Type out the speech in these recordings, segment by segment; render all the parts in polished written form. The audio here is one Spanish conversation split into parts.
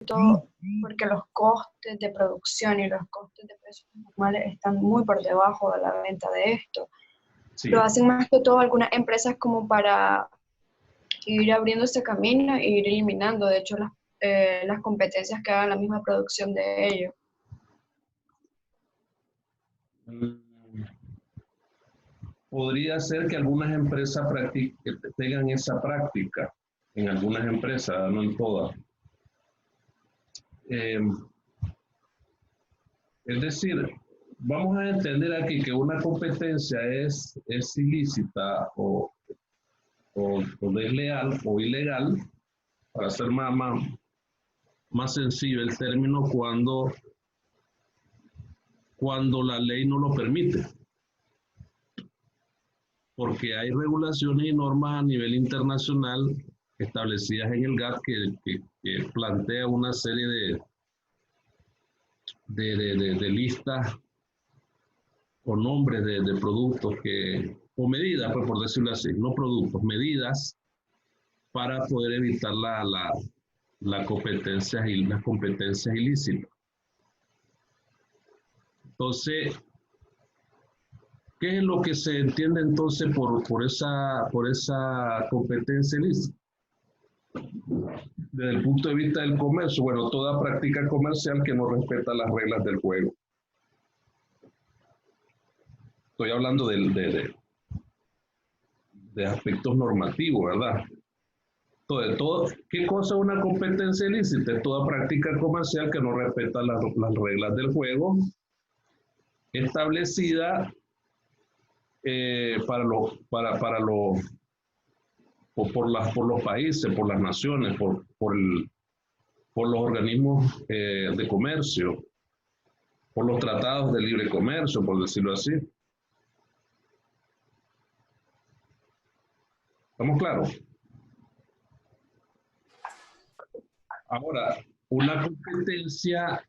todo porque los costes de producción y los costes de precios normales están muy por debajo de la venta de esto. Sí. Lo hacen más que todo algunas empresas como para ir abriendo ese camino e ir eliminando, de hecho, las competencias que hagan la misma producción de ellos. Podría ser que algunas empresas tengan esa práctica, en algunas empresas, no en todas. Es decir, vamos a entender aquí que una competencia es ilícita o desleal o ilegal, para hacer más sencillo el término, cuando la ley no lo permite. Porque hay regulaciones y normas a nivel internacional establecidas en el GATT que plantea una serie de listas o nombres de productos o medidas, pues por decirlo así, no productos, medidas para poder evitar las competencias ilícitas. Entonces, ¿qué es lo que se entiende entonces por esa competencia ilícita? Desde el punto de vista del comercio, bueno, toda práctica comercial que no respeta las reglas del juego. Estoy hablando de aspectos normativos, ¿verdad? ¿Qué cosa es una competencia ilícita? Es toda práctica comercial que no respeta las reglas del juego establecida por los países, por las naciones, por los organismos de comercio, por los tratados de libre comercio, por decirlo así. ¿Estamos claros? Ahora, una competencia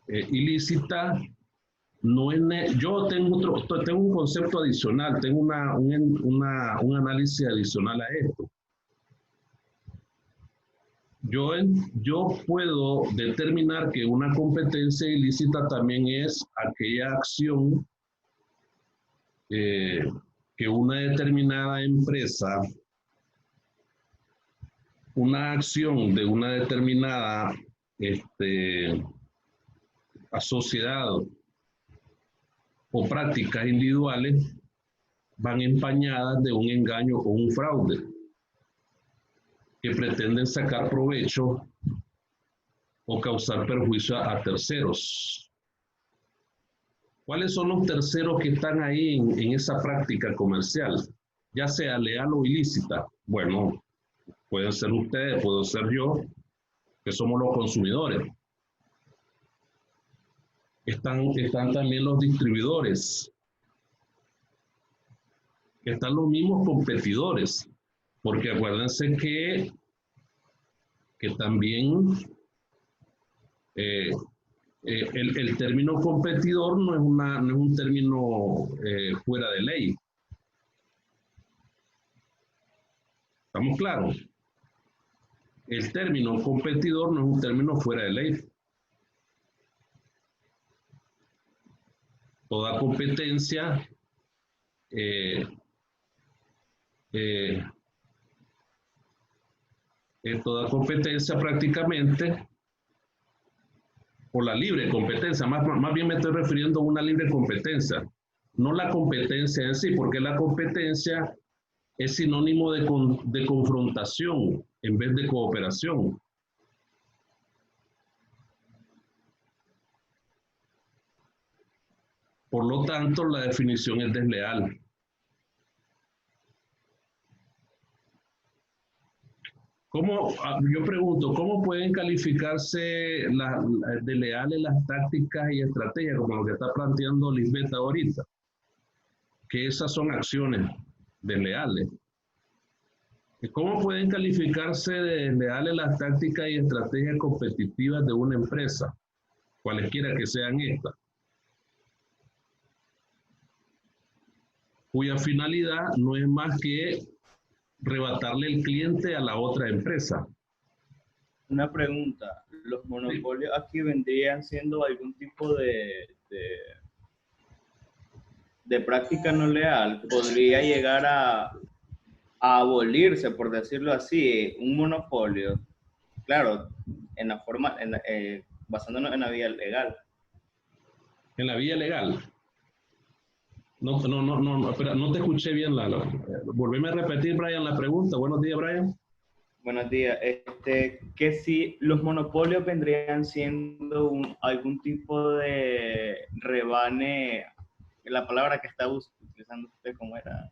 ilícita no es... Yo tengo un concepto adicional, tengo un análisis adicional a esto. Yo puedo determinar que una competencia ilícita también es aquella acción que una determinada empresa, una acción de una determinada sociedad o prácticas individuales van empañadas de un engaño o un fraude que pretenden sacar provecho o causar perjuicio a terceros. ¿Cuáles son los terceros que están ahí en esa práctica comercial? Ya sea leal o ilícita. Bueno, pueden ser ustedes, puedo ser yo, que somos los consumidores. Están también los distribuidores. Están los mismos competidores. Porque acuérdense que también el término competidor no es un término fuera de ley. ¿Estamos claros? El término competidor no es un término fuera de ley. Toda competencia prácticamente, o la libre competencia, más bien me estoy refiriendo a una libre competencia, no la competencia en sí, porque la competencia es sinónimo de confrontación en vez de cooperación. Por lo tanto, la definición es desleal. Yo pregunto, ¿cómo pueden calificarse de leales las tácticas y estrategias, como lo que está planteando Lisbeth ahorita? Que esas son acciones desleales. ¿Cómo pueden calificarse de desleales las tácticas y estrategias competitivas de una empresa, cualesquiera que sean estas, cuya finalidad no es más que rebatarle el cliente a la otra empresa? Una pregunta, ¿los monopolios aquí vendrían siendo algún tipo de práctica no leal? ¿Podría llegar a abolirse, por decirlo así, un monopolio? Claro, en la forma, basándonos en la vía legal. En la vía legal. No, espera, no te escuché bien, volveme a repetir, Brian, la pregunta. Buenos días, Brian. Buenos días. Que si los monopolios vendrían siendo algún tipo de rebane, la palabra que está utilizando usted, ¿cómo era?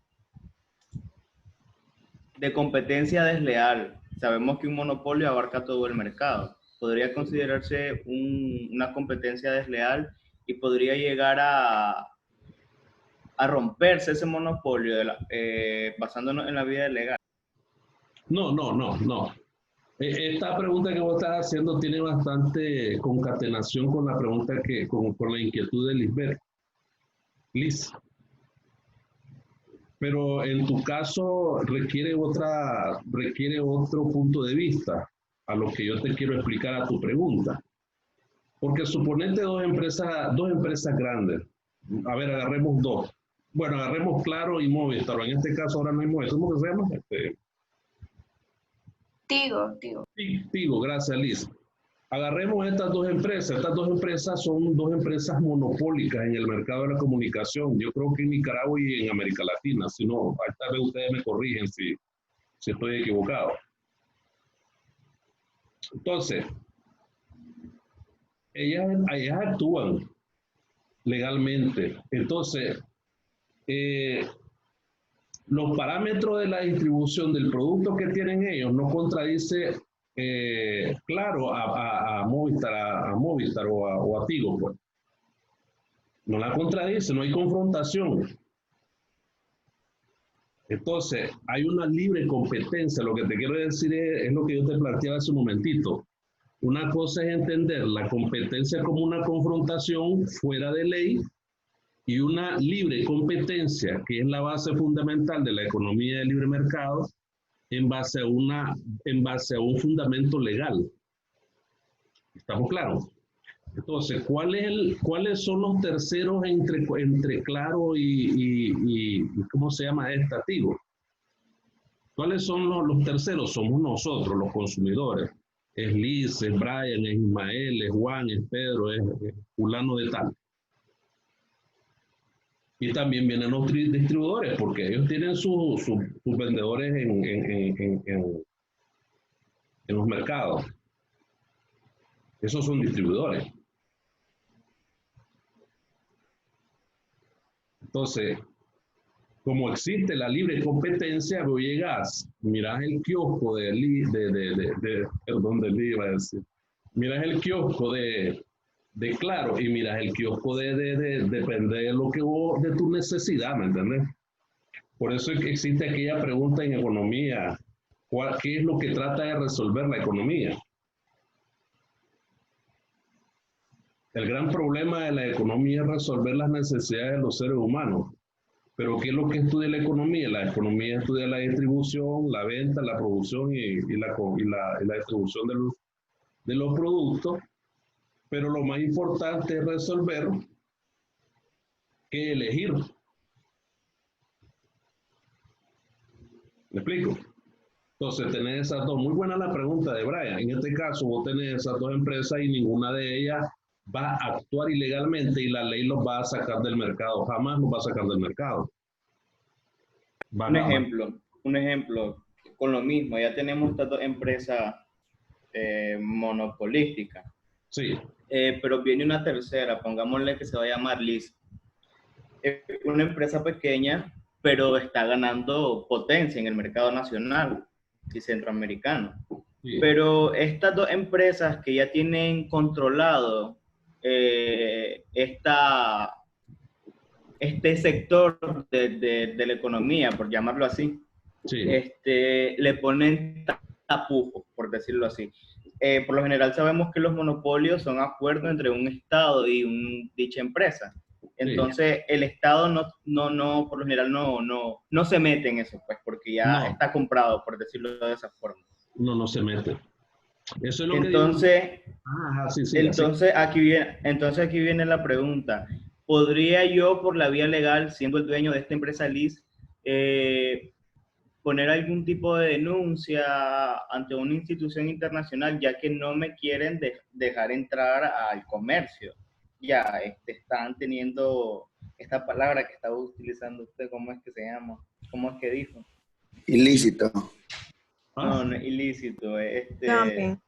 De competencia desleal. Sabemos que un monopolio abarca todo el mercado. Podría considerarse una competencia desleal y podría llegar a romperse ese monopolio basándonos en la vía legal. No. Esta pregunta que vos estás haciendo tiene bastante concatenación con la pregunta con la inquietud de Lisbeth. Liz. Pero en tu caso requiere otro punto de vista a lo que yo te quiero explicar a tu pregunta. Porque suponete dos empresas grandes. A ver, agarremos dos. Bueno, agarremos Claro y Movistar. En este caso ahora no hay Movistar. ¿Cómo que se llama? Tigo. Tigo, gracias Liz. Agarremos estas dos empresas. Estas dos empresas son dos empresas monopólicas en el mercado de la comunicación. Yo creo que en Nicaragua y en América Latina. Si no, tal vez ustedes me corrigen si estoy equivocado. Entonces, ellas actúan legalmente. Entonces, los parámetros de la distribución del producto que tienen ellos no contradice Claro a Movistar o a Tigo, pues. No la contradice, no hay confrontación. Entonces, hay una libre competencia. Lo que te quiero decir es lo que yo te planteaba hace un momentito. Una cosa es entender la competencia como una confrontación fuera de ley y una libre competencia, que es la base fundamental de la economía de libre mercado, en base a un fundamento legal. ¿Estamos claros? Entonces, ¿cuáles son los terceros entre Claro y ¿cómo se llama? Tigo? ¿Cuáles son los terceros? Somos nosotros, los consumidores. Es Liz, es Brian, es Ismael, es Juan, es Pedro, es fulano de tal. Y también vienen los distribuidores, porque ellos tienen sus vendedores en los mercados. Esos son distribuidores. Entonces, como existe la libre competencia, vos llegás, mirás el kiosco mirás el kiosco de Claro y miras el kiosco depende de lo que vos, de tu necesidad, ¿me entendés? Por eso es que existe aquella pregunta en economía, ¿qué es lo que trata de resolver la economía? El gran problema de la economía es resolver las necesidades de los seres humanos. Pero ¿qué es lo que estudia la economía? La economía estudia la distribución, la venta, la producción y la distribución de los productos. Pero lo más importante es resolver que elegir. ¿Me explico? Entonces, tenés esas dos. Muy buena la pregunta de Brian. En este caso, vos tenés esas dos empresas y ninguna de ellas va a actuar ilegalmente y la ley los va a sacar del mercado. Jamás los va a sacar del mercado. Un ejemplo, con lo mismo, ya tenemos estas dos empresas monopolísticas. Sí. Pero viene una tercera, pongámosle que se va a llamar Liz. Una empresa pequeña, pero está ganando potencia en el mercado nacional y centroamericano. Sí. Pero estas dos empresas que ya tienen controlado este sector de la economía, por llamarlo así, sí, le ponen tapujos, por decirlo así. Por lo general sabemos que los monopolios son acuerdos entre un Estado y dicha empresa. Entonces, sí, el Estado por lo general no se mete en eso, pues, porque ya está comprado, por decirlo de esa forma. No se mete. Eso es lo que entonces, sí, entonces aquí viene la pregunta. ¿Podría yo, por la vía legal, siendo el dueño de esta empresa LIS, poner algún tipo de denuncia ante una institución internacional, ya que no me quieren dejar entrar al comercio? Ya, están teniendo esta palabra que estaba utilizando usted, ¿cómo es que se llama? ¿Cómo es que dijo? Ilícito. No, no es ilícito, Dumping.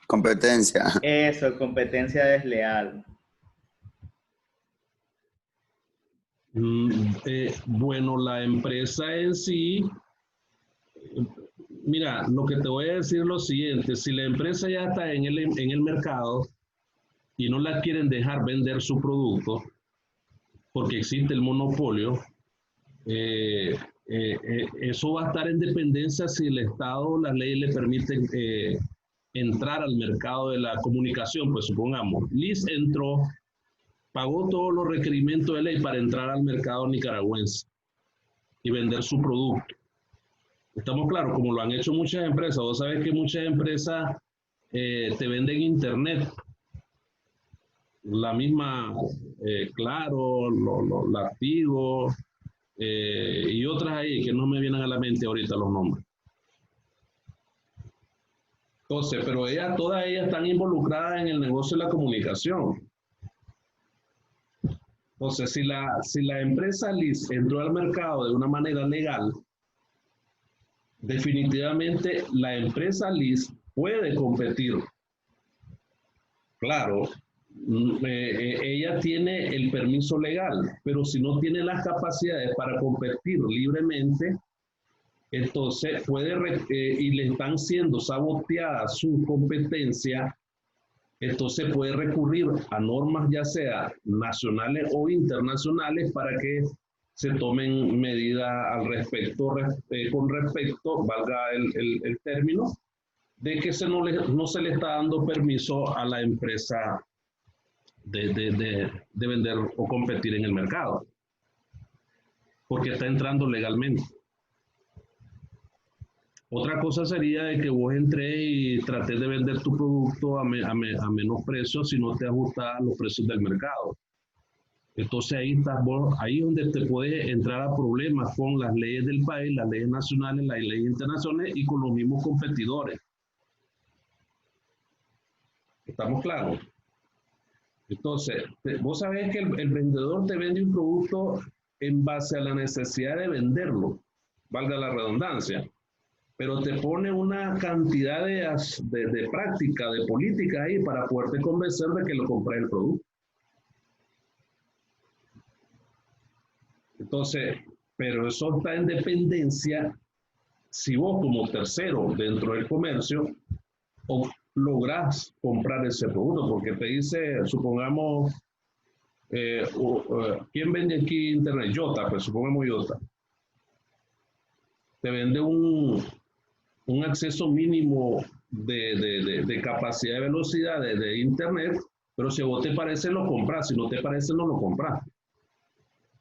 Competencia. Eso, competencia desleal. Bueno, la empresa en sí, mira, lo que te voy a decir es lo siguiente: si la empresa ya está en el mercado y no la quieren dejar vender su producto porque existe el monopolio, eso va a estar en dependencia si el Estado o las leyes le permiten entrar al mercado de la comunicación. Pues supongamos, Liz entró, pagó todos los requerimientos de ley para entrar al mercado nicaragüense y vender su producto. Estamos claros, como lo han hecho muchas empresas. Vos sabés que muchas empresas te venden internet. La misma, Claro, la Tigo, y otras ahí que no me vienen a la mente ahorita los nombres. Entonces, pero todas ellas están involucradas en el negocio de la comunicación. Entonces, si la empresa LIS entró al mercado de una manera legal, definitivamente la empresa LIS puede competir. Claro, ella tiene el permiso legal, pero si no tiene las capacidades para competir libremente, entonces y le están siendo saboteada su competencia, entonces puede recurrir a normas ya sea nacionales o internacionales para que se tomen medidas al respecto, con respecto, valga el término, de que no se le está dando permiso a la empresa de vender o competir en el mercado, porque está entrando legalmente. Otra cosa sería de que vos entres y trates de vender tu producto a menos precio si no te ajustas a los precios del mercado. Entonces ahí es donde te puedes entrar a problemas con las leyes del país, las leyes nacionales, las leyes internacionales y con los mismos competidores. ¿Estamos claros? Entonces, vos sabés que el vendedor te vende un producto en base a la necesidad de venderlo, valga la redundancia, pero te pone una cantidad de práctica, de política ahí para poderte convencer de que lo compres el producto. Entonces, pero eso está en dependencia si vos como tercero dentro del comercio lográs comprar ese producto, porque te dice, supongamos, ¿quién vende aquí internet? Yota, pues supongamos Yota. Te vende un acceso mínimo de capacidad de velocidad de internet, pero si a vos te parece lo compras, si no te parece no lo compras.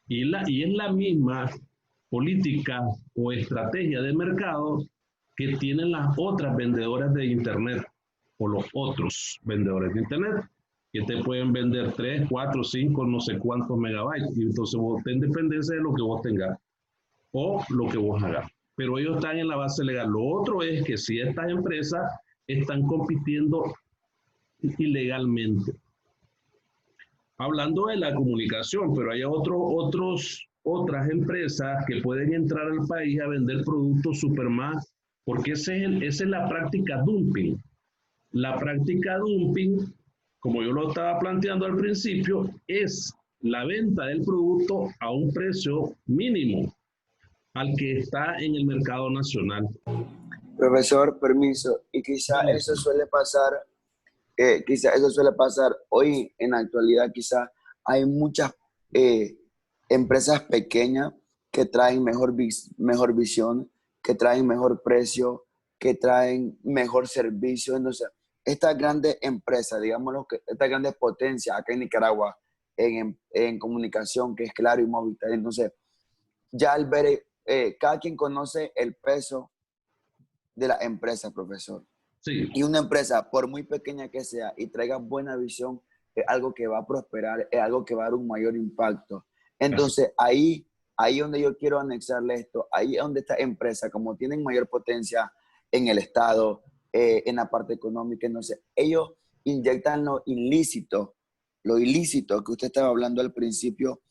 Y es la misma política o estrategia de mercado que tienen las otras vendedoras de internet o los otros vendedores de internet, que te pueden vender 3, 4, 5, no sé cuántos megabytes, y entonces vos tenés dependencia de lo que vos tengas o lo que vos hagas. Pero ellos están en la base legal. Lo otro es que si estas empresas están compitiendo ilegalmente. Hablando de la comunicación, pero hay otras empresas que pueden entrar al país a vender productos super más, porque esa es la práctica dumping. La práctica dumping, como yo lo estaba planteando al principio, es la venta del producto a un precio mínimo al que está en el mercado nacional. Profesor, permiso, y quizá eso suele pasar hoy en la actualidad. Quizá hay muchas empresas pequeñas que traen mejor visión, que traen mejor precio, que traen mejor servicio. Entonces, estas grandes empresas, digámoslo, estas grandes potencias acá en Nicaragua en comunicación, que es Claro y Movistar, entonces ya al ver, cada quien conoce el peso de la empresa, profesor. Sí. Y una empresa, por muy pequeña que sea y traiga buena visión, es algo que va a prosperar, es algo que va a dar un mayor impacto. Entonces, ahí donde yo quiero anexarle esto, ahí es donde esta empresa, como tienen mayor potencia en el Estado, en la parte económica, entonces ellos inyectan lo ilícito que usted estaba hablando al principio,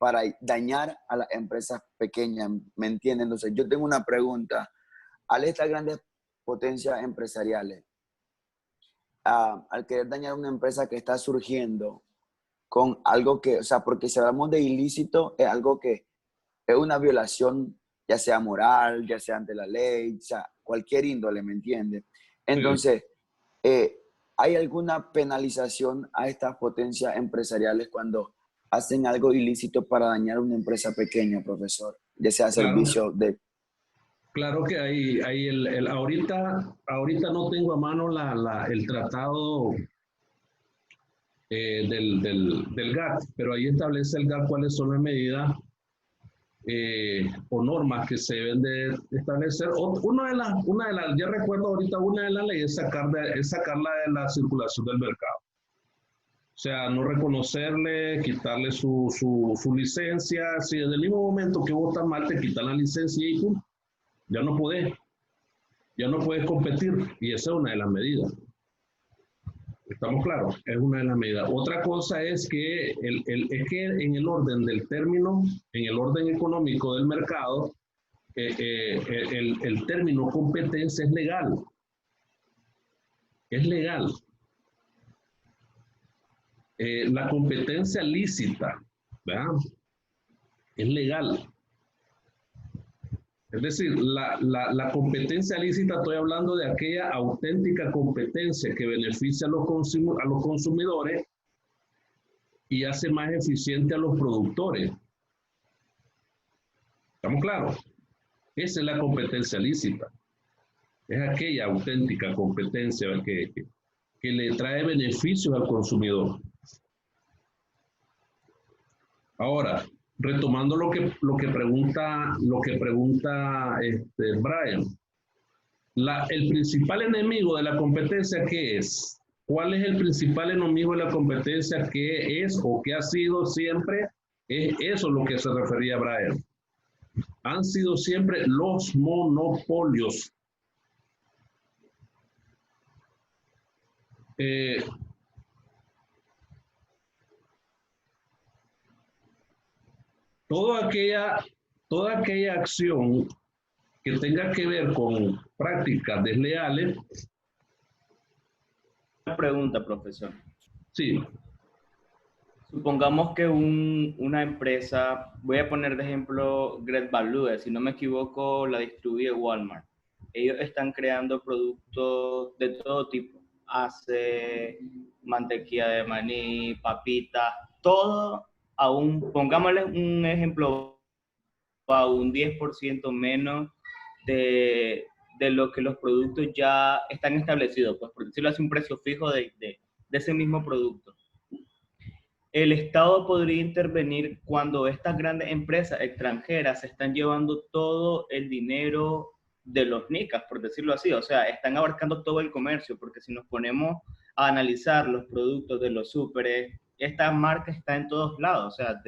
para dañar a las empresas pequeñas, ¿me entienden? Entonces, yo tengo una pregunta. Al estas grandes potencias empresariales, al querer dañar una empresa que está surgiendo con algo que, o sea, porque si hablamos de ilícito, es algo que es una violación, ya sea moral, ya sea ante la ley, o sea, cualquier índole, ¿me entiende? Entonces, ¿hay alguna penalización a estas potencias empresariales cuando hacen algo ilícito para dañar una empresa pequeña, profesor? Ya sea servicio de... Claro que hay ahorita no tengo a mano el tratado del GATT, pero ahí establece el GATT cuáles son las medidas o normas que se deben de establecer. Una de las, ya recuerdo ahorita, una de las leyes es sacarla de la circulación del mercado. O sea, no reconocerle, quitarle su licencia. Si desde el mismo momento que vos estás mal, te quitan la licencia y tú ya no puedes competir. Y esa es una de las medidas. ¿Estamos claros? Es una de las medidas. Otra cosa es que, en el orden del término, en el orden económico del mercado, el término competencia es legal. Es legal. La competencia lícita, ¿verdad? Es legal. Es decir, la competencia lícita, estoy hablando de aquella auténtica competencia que beneficia a los consumidores y hace más eficiente a los productores. ¿Estamos claros? Esa es la competencia lícita. Es aquella auténtica competencia que le trae beneficios al consumidor. Ahora, retomando lo que pregunta Brian, el principal enemigo de la competencia, ¿qué es? ¿Cuál es el principal enemigo de la competencia? ¿Qué es o qué ha sido siempre? Es eso lo que se refería Brian. Han sido siempre los monopolios. Toda aquella acción que tenga que ver con prácticas desleales. Una pregunta, profesor. Sí. Supongamos que una empresa, voy a poner de ejemplo Great Value, si no me equivoco, la distribuye Walmart. Ellos están creando productos de todo tipo. Hace mantequilla de maní, papitas, todo pongámosle un ejemplo, a un 10% menos de lo que los productos ya están establecidos, pues por decirlo así, un precio fijo de ese mismo producto. El Estado podría intervenir cuando estas grandes empresas extranjeras se están llevando todo el dinero de los nicas, por decirlo así, o sea, están abarcando todo el comercio, porque si nos ponemos a analizar los productos de los súperes, esta marca está en todos lados, o sea,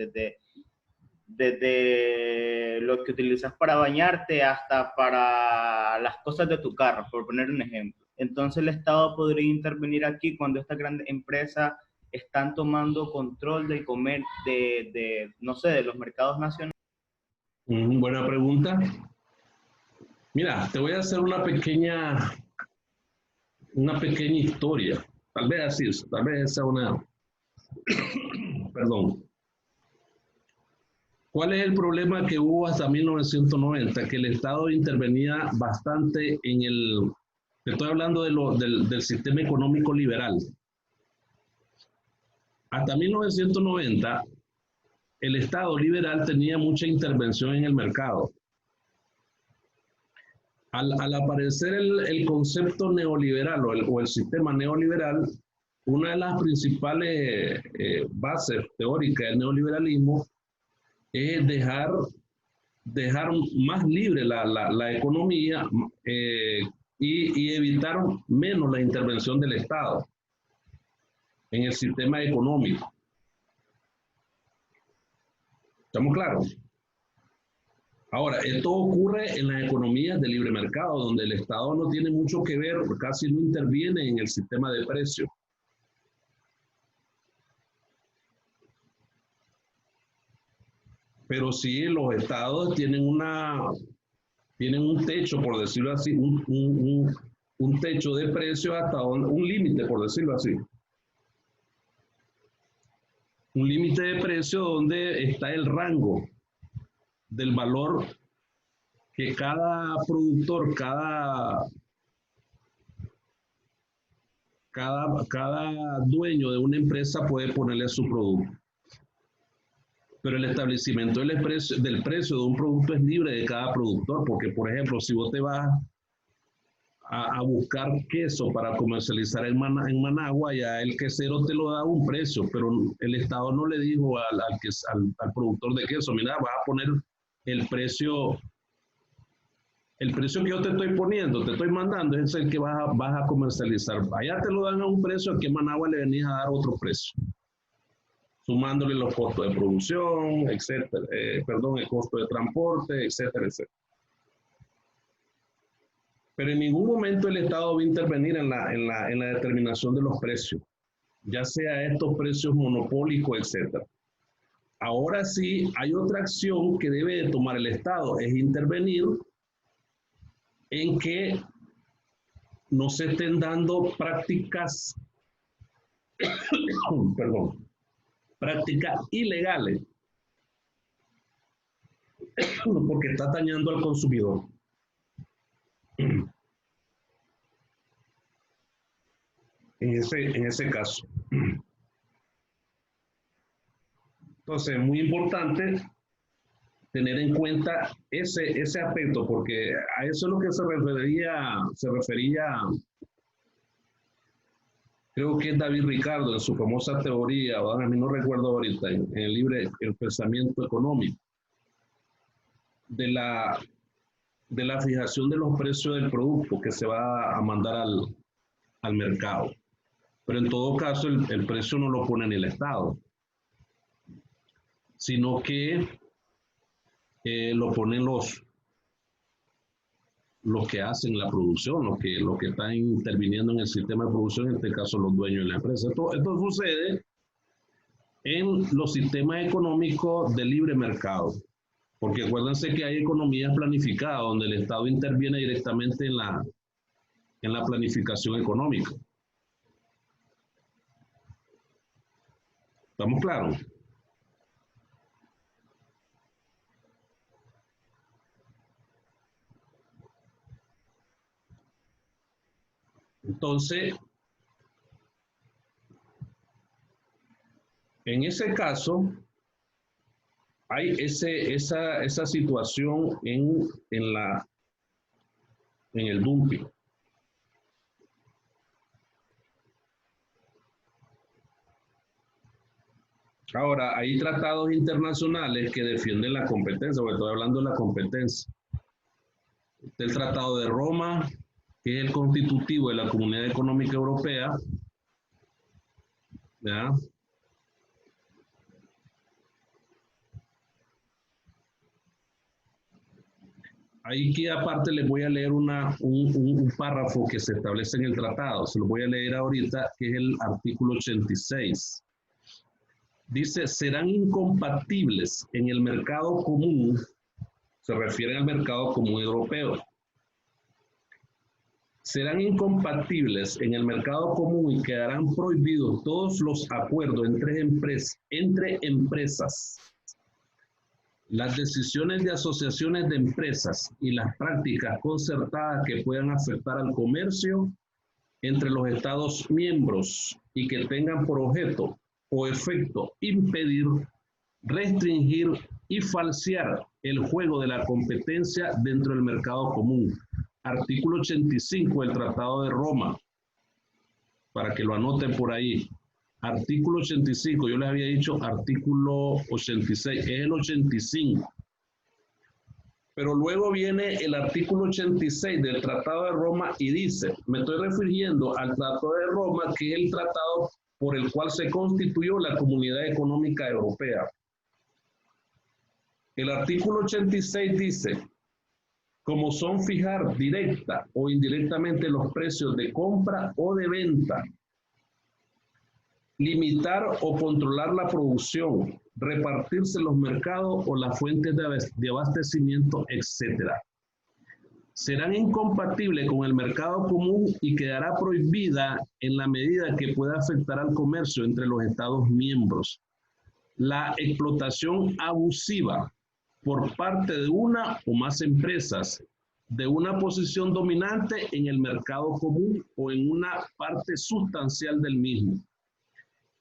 desde lo que utilizas para bañarte hasta para las cosas de tu carro, por poner un ejemplo. Entonces el Estado podría intervenir aquí cuando estas grandes empresas están tomando control del comercio, no sé, de los mercados nacionales. Buena pregunta. Mira, te voy a hacer una pequeña historia. Tal vez sea una... Perdón. ¿Cuál es el problema que hubo hasta 1990? Que el Estado intervenía bastante te estoy hablando del sistema económico liberal. Hasta 1990, el Estado liberal tenía mucha intervención en el mercado. Al aparecer el concepto neoliberal o el sistema neoliberal, una de las principales bases teóricas del neoliberalismo es dejar dejar más libre la economía y evitar menos la intervención del Estado en el sistema económico. ¿Estamos claros? Ahora, esto ocurre en las economías de libre mercado, donde el Estado no tiene mucho que ver, casi no interviene en el sistema de precios. Pero sí, los estados tienen un techo, por decirlo así, un techo de precios hasta un límite, por decirlo así. Un límite de precio donde está el rango del valor que cada productor, cada dueño de una empresa puede ponerle a su producto. Pero el establecimiento del precio de un producto es libre de cada productor, porque, por ejemplo, si vos te vas a buscar queso para comercializar en Managua, ya el quesero te lo da a un precio, pero el Estado no le dijo al productor de queso, mira, vas a poner el precio que yo te estoy poniendo, te estoy mandando, es el que vas a comercializar. Allá te lo dan a un precio, aquí en Managua le venís a dar otro precio, sumándole los costos de producción, etcétera, el costo de transporte, etcétera, etcétera. Pero en ningún momento el Estado va a intervenir en la determinación de los precios, ya sea estos precios monopólicos, etcétera. Ahora sí, hay otra acción que debe de tomar el Estado, es intervenir en que no se estén dando prácticas, prácticas ilegales, porque está dañando al consumidor. En ese caso. Entonces, es muy importante tener en cuenta ese aspecto, porque a eso es lo que se refería, creo que es David Ricardo en su famosa teoría, a mí no recuerdo ahorita, en el libro El pensamiento económico, de la fijación de los precios del producto que se va a mandar al mercado. Pero en todo caso, el precio no lo pone ni el Estado, sino que lo ponen los que hacen la producción, los que están interviniendo en el sistema de producción, en este caso los dueños de la empresa. Esto sucede en los sistemas económicos de libre mercado, porque acuérdense que hay economías planificadas donde el Estado interviene directamente en la planificación económica. ¿Estamos claros? Entonces, en ese caso, hay esa situación en el dumping. Ahora, hay tratados internacionales que defienden la competencia, porque estoy hablando de la competencia. Está el Tratado de Roma, que es el constitutivo de la Comunidad Económica Europea, ¿ya? Ahí que aparte les voy a leer un párrafo que se establece en el tratado, se lo voy a leer ahorita, que es el artículo 86. Dice, serán incompatibles en el mercado común, se refiere al mercado común europeo, serán incompatibles en el mercado común y quedarán prohibidos todos los acuerdos entre empresas, las decisiones de asociaciones de empresas y las prácticas concertadas que puedan afectar al comercio entre los Estados miembros y que tengan por objeto o efecto impedir, restringir y falsear el juego de la competencia dentro del mercado común. Artículo 85 del Tratado de Roma, para que lo anoten por ahí. Artículo 85, yo les había dicho artículo 86, es el 85. Pero luego viene el artículo 86 del Tratado de Roma y dice, me estoy refiriendo al Tratado de Roma, que es el tratado por el cual se constituyó la Comunidad Económica Europea. El artículo 86 dice, como son fijar directa o indirectamente los precios de compra o de venta, limitar o controlar la producción, repartirse los mercados o las fuentes de abastecimiento, etc. Serán incompatibles con el mercado común y quedará prohibida en la medida que pueda afectar al comercio entre los Estados miembros. La explotación abusiva por parte de una o más empresas de una posición dominante en el mercado común o en una parte sustancial del mismo.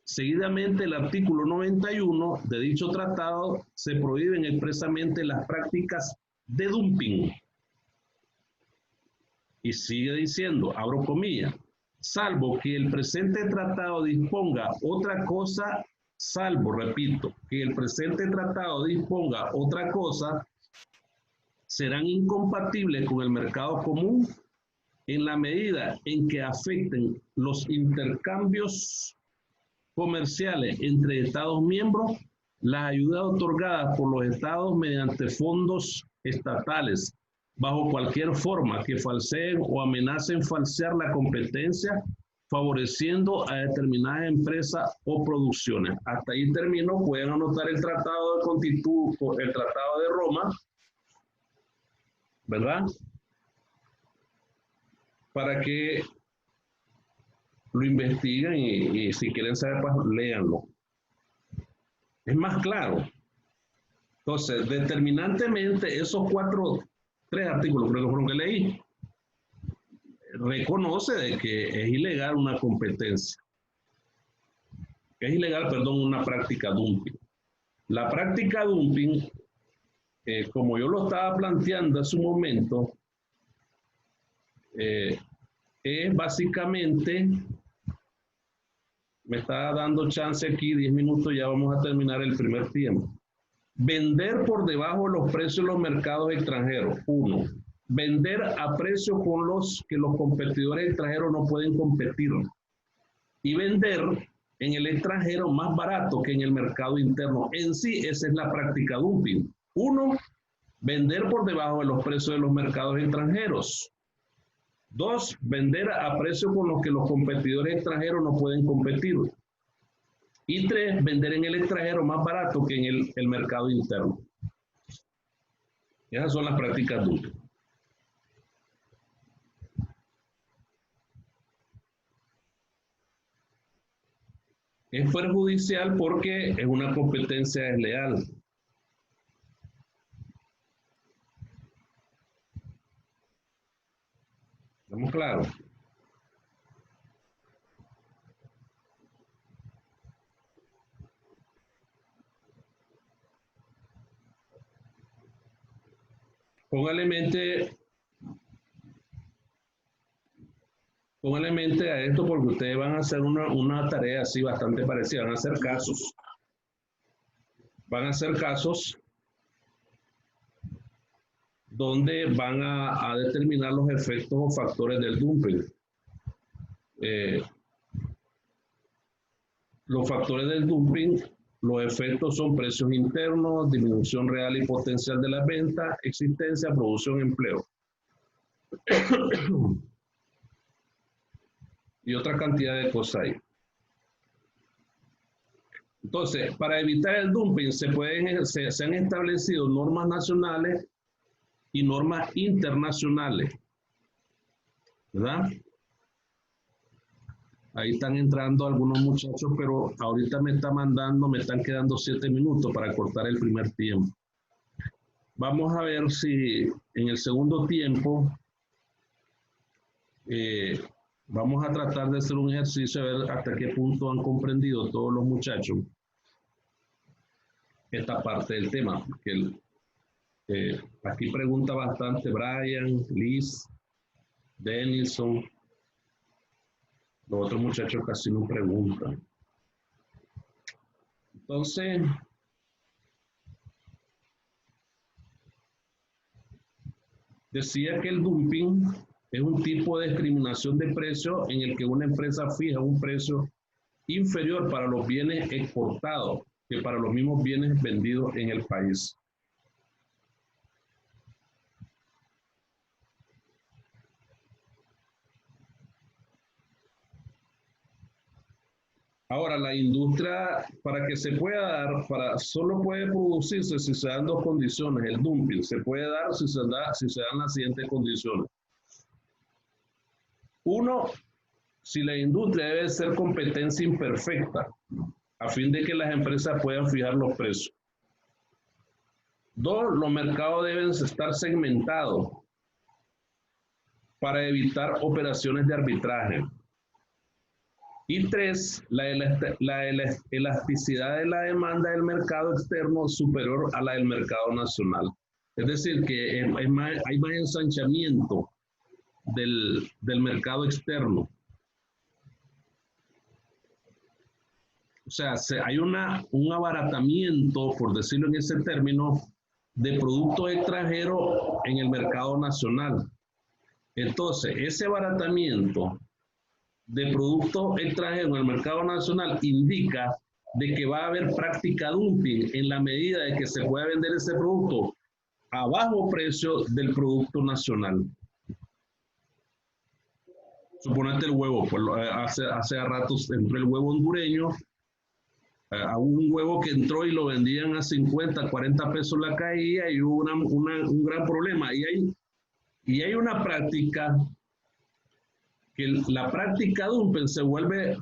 Seguidamente, el artículo 91 de dicho tratado se prohíben expresamente las prácticas de dumping. Y sigue diciendo, abro comillas, salvo que el presente tratado disponga otra cosa, salvo, repito, que el presente tratado disponga otra cosa, serán incompatibles con el mercado común en la medida en que afecten los intercambios comerciales entre Estados miembros, las ayudas otorgadas por los Estados mediante fondos estatales, bajo cualquier forma que falseen o amenacen falsear la competencia, favoreciendo a determinadas empresas o producciones. Hasta ahí termino. Pueden anotar el Tratado el Tratado de Roma, ¿verdad? Para que lo investiguen y si quieren saber, pues léanlo. Es más claro. Entonces, determinantemente, esos tres artículos, creo que fueron que leí, reconoce de que es ilegal una competencia. Es ilegal, perdón, una práctica dumping. La práctica dumping, como yo lo estaba planteando hace un momento, es básicamente, me está dando chance aquí, 10 minutos, ya vamos a terminar el primer tiempo. Vender por debajo de los precios en los mercados extranjeros. 1. Vender a precios con los que los competidores extranjeros no pueden competir. Y vender en el extranjero más barato que en el mercado interno. En sí, esa es la práctica dumping. 1. Vender por debajo de los precios de los mercados extranjeros. 2. Vender a precios con los que los competidores extranjeros no pueden competir. Y 3. Vender en el extranjero más barato que en el mercado interno. Esas son las prácticas dumping. Es perjudicial porque es una competencia desleal. ¿Estamos claros? Póngale mente a esto porque ustedes van a hacer una tarea así bastante parecida, van a hacer casos. Van a hacer casos donde van a determinar los efectos o factores del dumping. Los factores del dumping, los efectos son precios internos, disminución real y potencial de las ventas, existencia, producción, empleo. Y otra cantidad de cosas ahí. Entonces, para evitar el dumping se han establecido normas nacionales y normas internacionales, ¿verdad? Ahí están entrando algunos muchachos, pero ahorita me están quedando 7 minutos para cortar el primer tiempo. Vamos a ver si en el segundo tiempo vamos a tratar de hacer un ejercicio, a ver hasta qué punto han comprendido todos los muchachos esta parte del tema. Porque aquí pregunta bastante Brian, Liz, Denison. Los otros muchachos casi no preguntan. Entonces, decía que el dumping es un tipo de discriminación de precio en el que una empresa fija un precio inferior para los bienes exportados que para los mismos bienes vendidos en el país. Ahora, la industria, para que se pueda dar, solo puede producirse si se dan dos condiciones. El dumping se puede dar si se dan las siguientes condiciones. Uno, si la industria debe ser competencia imperfecta, a fin de que las empresas puedan fijar los precios. Dos, los mercados deben estar segmentados para evitar operaciones de arbitraje. Y tres, la elasticidad de la demanda del mercado externo es superior a la del mercado nacional. Es decir, que hay más ensanchamiento del mercado externo. O sea, hay un abaratamiento, por decirlo en ese término, de productos extranjeros en el mercado nacional. Entonces, ese abaratamiento de productos extranjeros en el mercado nacional indica de que va a haber práctica dumping en la medida de que se pueda vender ese producto a bajo precio del producto nacional. Suponete el huevo, pues hace ratos entró el huevo hondureño, a un huevo que entró y lo vendían a 50, 40 pesos la caía y hubo un gran problema. Y hay una práctica que la práctica dumping se vuelve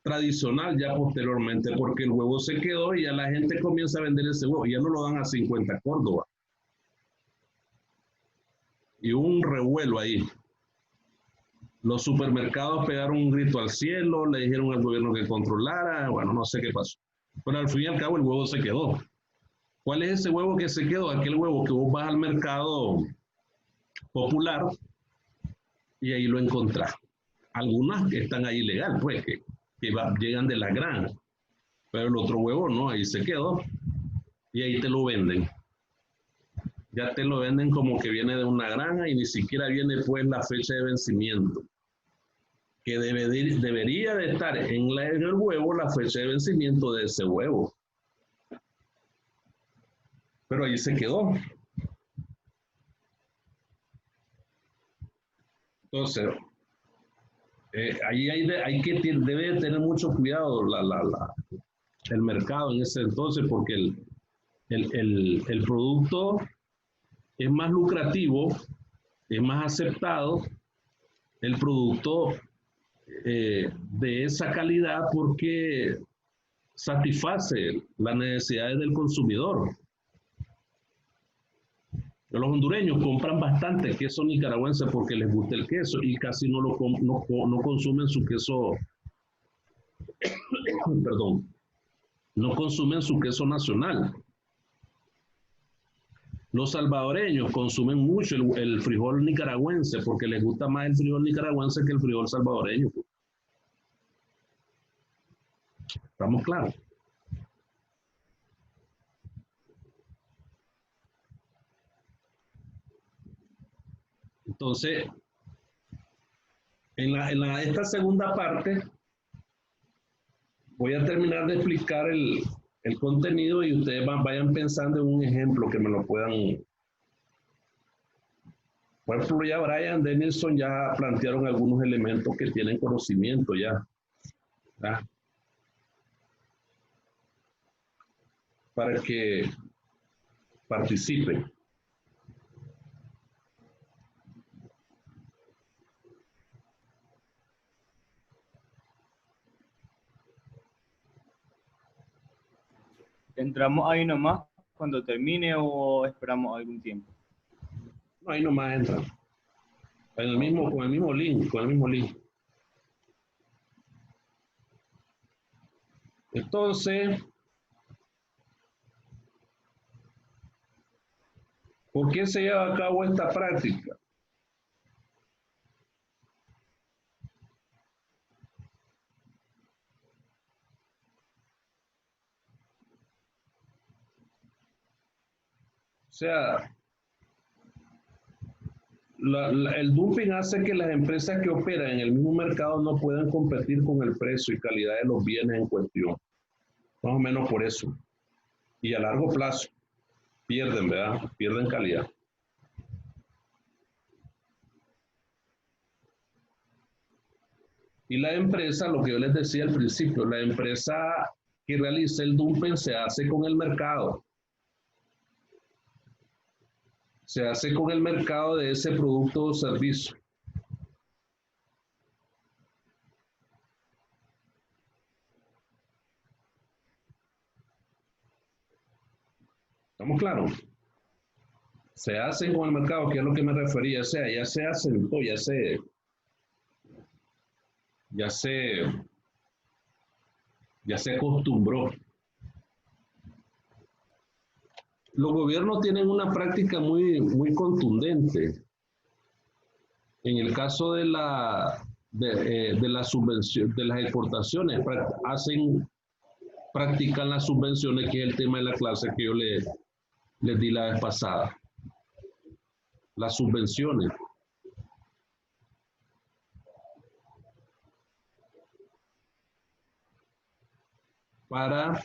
tradicional ya posteriormente, porque el huevo se quedó y ya la gente comienza a vender ese huevo, y ya no lo dan a 50 Córdoba. Y hubo un revuelo ahí. Los supermercados pegaron un grito al cielo, le dijeron al gobierno que controlara, bueno, no sé qué pasó. Pero al fin y al cabo el huevo se quedó. ¿Cuál es ese huevo que se quedó? Aquel huevo que vos vas al mercado popular y ahí lo encontrás. Algunas que están ahí ilegal, pues, que llegan de la granja. Pero el otro huevo no, ahí se quedó. Y ahí te lo venden. Ya te lo venden como que viene de una granja y ni siquiera viene pues la fecha de vencimiento. Que debería de estar en el huevo la fecha de vencimiento de ese huevo. Pero ahí se quedó. Entonces, ahí debe tener mucho cuidado el mercado en ese entonces, porque el producto es más lucrativo, es más aceptado, el producto de esa calidad porque satisface las necesidades del consumidor. Los hondureños compran bastante queso nicaragüense porque les gusta el queso y casi no consumen su queso, perdón, no consumen su queso nacional. Los salvadoreños consumen mucho el frijol nicaragüense porque les gusta más el frijol nicaragüense que el frijol salvadoreño. ¿Estamos claros? Entonces, esta segunda parte, voy a terminar de explicar el contenido y ustedes vayan pensando en un ejemplo que me lo puedan. Por ejemplo, ya Brian Dennison ya plantearon algunos elementos que tienen conocimiento ya. ¿Verdad? Para que participen. ¿Entramos ahí nomás cuando termine o esperamos algún tiempo? No, ahí nomás entra. Con el mismo link. Entonces, ¿por qué se lleva a cabo esta práctica? O sea, el dumping hace que las empresas que operan en el mismo mercado no puedan competir con el precio y calidad de los bienes en cuestión. Más o menos por eso. Y a largo plazo pierden, ¿verdad? Pierden calidad. Y la empresa, lo que yo les decía al principio, la empresa que realiza el dumping se hace con el mercado. Se hace con el mercado de ese producto o servicio. ¿Estamos claros? Se hacen con el mercado, que es lo que me refería, o sea, ya se asentó, ya se acostumbró. Los gobiernos tienen una práctica muy contundente. En el caso de la subvención, de las exportaciones, practican las subvenciones, que es el tema de la clase que yo les di la vez pasada. Las subvenciones. Para